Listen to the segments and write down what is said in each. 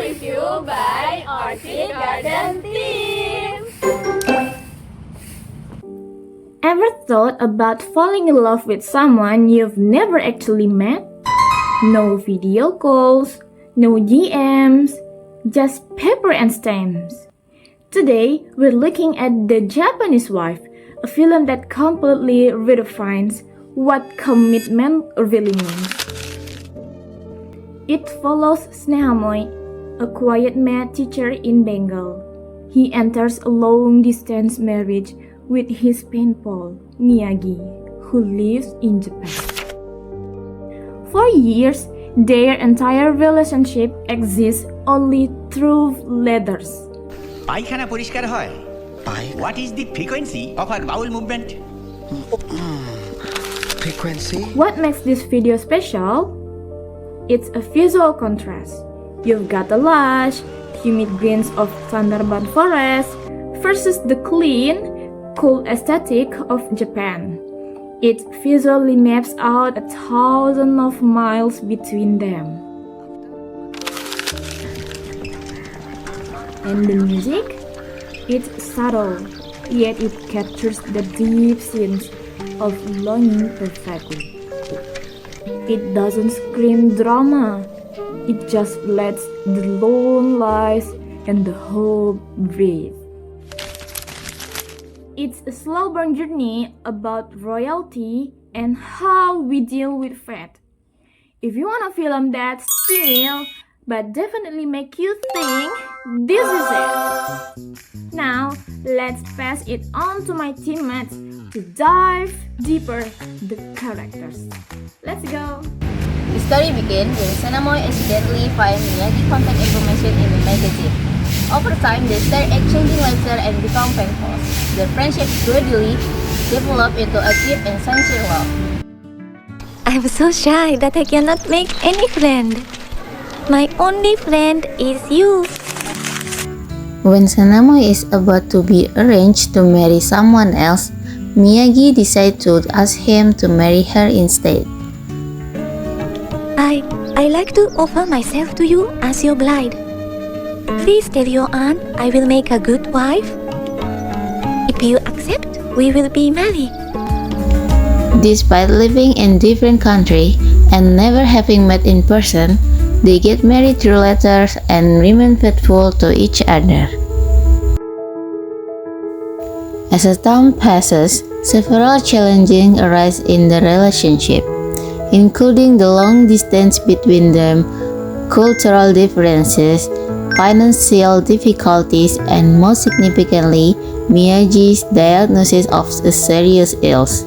review by Orchid Garden Team. Ever thought about falling in love with someone you've never actually met? No video calls, no DMs, just paper and stamps. Today, we're looking at The Japanese Wife, a film that completely redefines what commitment really means. It follows Snehamoy, a quiet math teacher in Benggala. He enters a long-distance marriage with his pen pal, Miyage, who lives in Japan. For years, their entire relationship exists only through letters. পায়খানা পরিষ্কার হয়? What is the frequency of our bowel movement? Frequency? What makes this video special? It's a visual contrast. You've got the lush, humid greens of Sundarban forest versus the clean, cool aesthetic of Japan. It visually maps out 1,000 of miles between them. And the music? It's subtle, yet it captures the deep sense of longing perfectly. It doesn't scream drama, it just lets the lone lies and the hope breathe. It's a slow burn journey about royalty and how we deal with fate. If you want a film that's still but definitely make you think, this is it. Now, let's pass it on to my teammates to dive deeper the characters. Let's go! The story begins when Snehamoy accidentally finds Miyage contact information in the magazine. Over time, they start exchanging letters and become pen pals. Their friendship gradually develop into a deep and sincere love. I'm so shy that I cannot make any friend. My only friend is you. When Snehamoy is about to be arranged to marry someone else, Miyage decides to ask him to marry her instead. I like to offer myself to you as your bride. Please tell your aunt I will make a good wife. If you accept, we will be married. Despite living in different countries and never having met in person, they get married through letters and remain faithful to each other. As the time passes, several challenges arise in the relationship, including the long distance between them, cultural differences, financial difficulties, and most significantly, Miyage's diagnosis of a serious illness.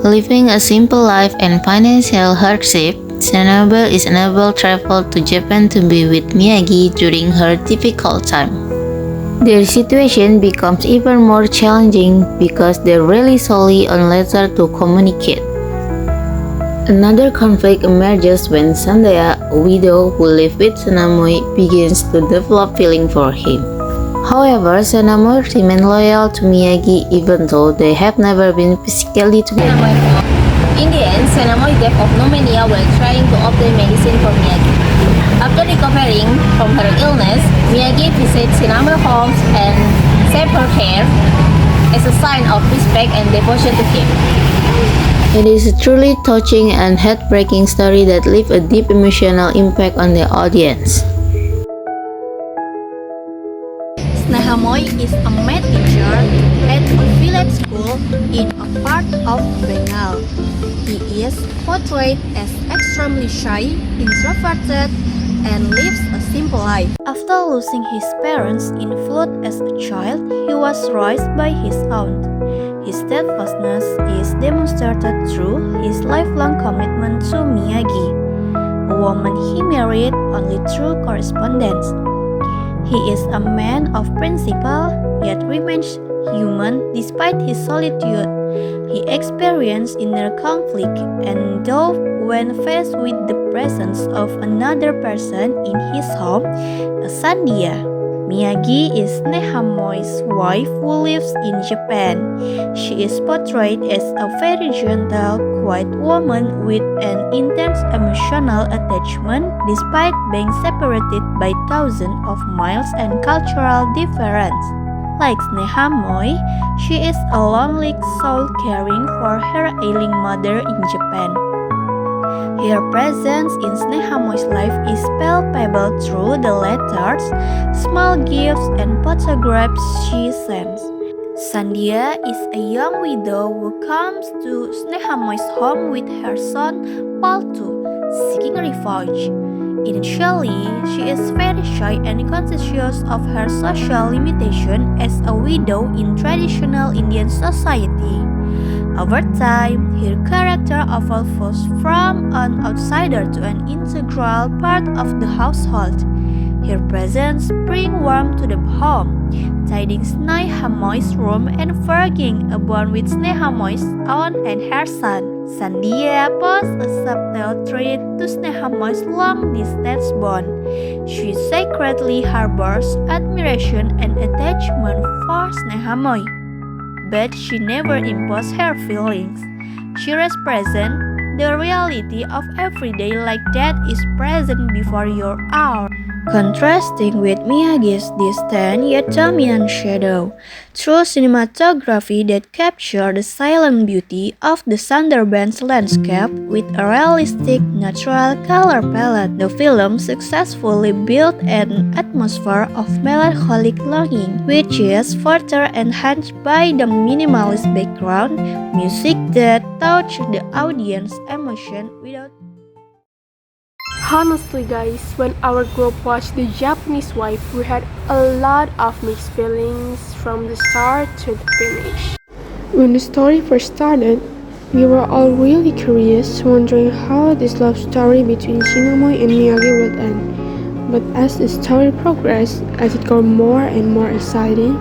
Living a simple life and financial hardship, Snehamoy is unable to travel to Japan to be with Miyage during her difficult time. Their situation becomes even more challenging because they rely solely on letters to communicate. Another conflict emerges when Sandaya, a widow who lives with Snehamoy, begins to develop feeling for him. However, Snehamoy remains loyal to Miyage even though they have never been physically together. In the end, Snehamoy died of pneumonia while trying to obtain medicine for Miyage. After recovering from her illness, Miyage visits Snehamoy's home and saves her hair as a sign of respect and devotion to him. It is a truly touching and heartbreaking story that leaves a deep emotional impact on the audience. Snehamoy is a math teacher at a village school in a part of Benggala. He is portrayed as extremely shy, introverted, and lives a simple life. After losing his parents in flood as a child, he was raised by his aunt. His steadfastness is demonstrated through his lifelong commitment to Miyage, a woman he married only through correspondence. He is a man of principle, yet remains human despite his solitude. He experienced inner conflict and doubt when faced with the presence of another person in his home, a Sandia. Miyage is Snehamoy's wife who lives in Japan. She is portrayed as a very gentle, quiet woman with an intense emotional attachment despite being separated by thousands of miles and cultural difference. Like Snehamoy, she is a lonely soul caring for her ailing mother in Japan. Her presence in Snehamoy's life is palpable through the letters, small gifts, and photographs she sends. Sandia is a young widow who comes to Snehamoy's home with her son Paltu, seeking refuge. Initially, she is very shy and conscious of her social limitation as a widow in traditional Indian society. Over time, her character evolves from an outsider to an integral part of the household. Her presence brings warmth to the home, tidying Snehamoy's room and forging a bond with Snehamoy's aunt and her son. Sandia poses a subtle threat to Snehamoy's long-distance bond. She secretly harbors admiration and attachment for Snehamoy, but she never imposes her feelings. She represents the reality of everyday life that is present before your eyes, contrasting with Miyage's distant yet dominant shadow. Through cinematography that captures the silent beauty of the Sundarbans landscape with a realistic, natural color palette, the film successfully built an atmosphere of melancholic longing, which is further enhanced by the minimalist background music that touches the audience's emotion without. Honestly, guys, when our group watched The Japanese Wife, we had a lot of mixed feelings from the start to the finish. When the story first started, we were all really curious, wondering how this love story between Snehamoy and Miyage would end. But as the story progressed, as it got more and more exciting,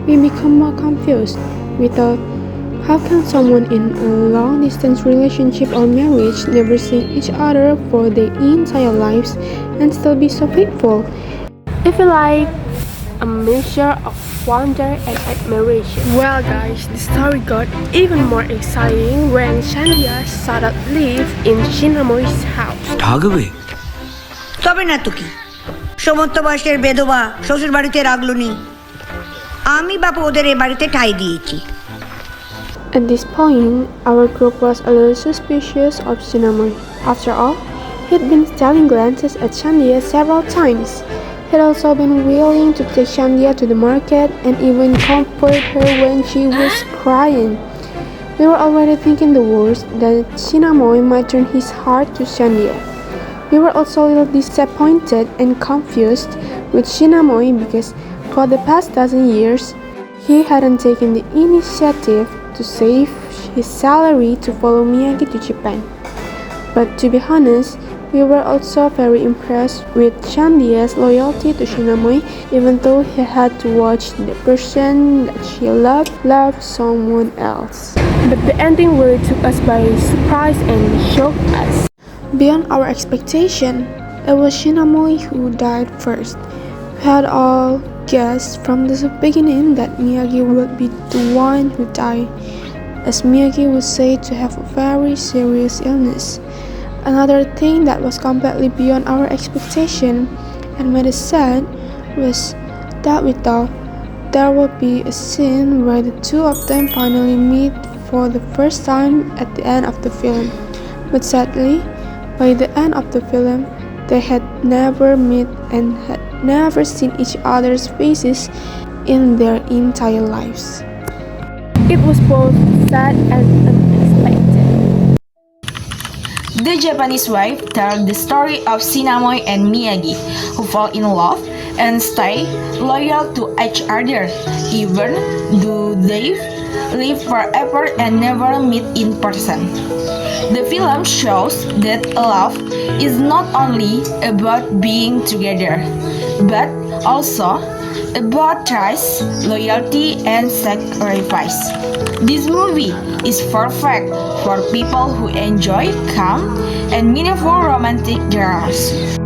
we became more confused. We thought, how can someone in a long-distance relationship or marriage never see each other for their entire lives and still be so faithful? It felt like a mixture of wonder and admiration. Well guys, the story got even more exciting when Sandia started live in Snehamoy's house. থাকবে তবে না তো কি সমস্ত বয়সের বেধবা শ্বশুর বাড়িতে রাখলো নি আমি বাপু ওদের এ বাড়িতে ঠাঁই দিয়েছি At this point, our group was a little suspicious of Snehamoy. After all, he'd been stealing glances at Sandia several times. He'd also been willing to take Sandia to the market and even comfort her when she was crying. We were already thinking the worst, that Snehamoy might turn his heart to Sandia. We were also a little disappointed and confused with Snehamoy because for the past dozen years, he hadn't taken the initiative to save his salary to follow Miyage to Japan. But to be honest, we were also very impressed with Sandia's loyalty to Snehamoy, even though he had to watch the person that she loved love someone else. But the ending really took us by surprise and shocked us. Beyond our expectation, it was Snehamoy who died first. We had all guessed from the beginning that Miyage would be the one who died, as Miyage was said to have a very serious illness. Another thing that was completely beyond our expectation and made us sad was that we thought there would be a scene where the two of them finally meet for the first time at the end of the film. But sadly, by the end of the film, they had never met and had never seen each other's faces in their entire lives. It was both sad and unexpected. The Japanese Wife tells the story of Snehamoy and Miyage, who fall in love and stay loyal to each other, even though they live forever and never meet in person. The film shows that love is not only about being together, but also about trust, loyalty, and sacrifice. This movie is perfect for people who enjoy calm and meaningful romantic dramas.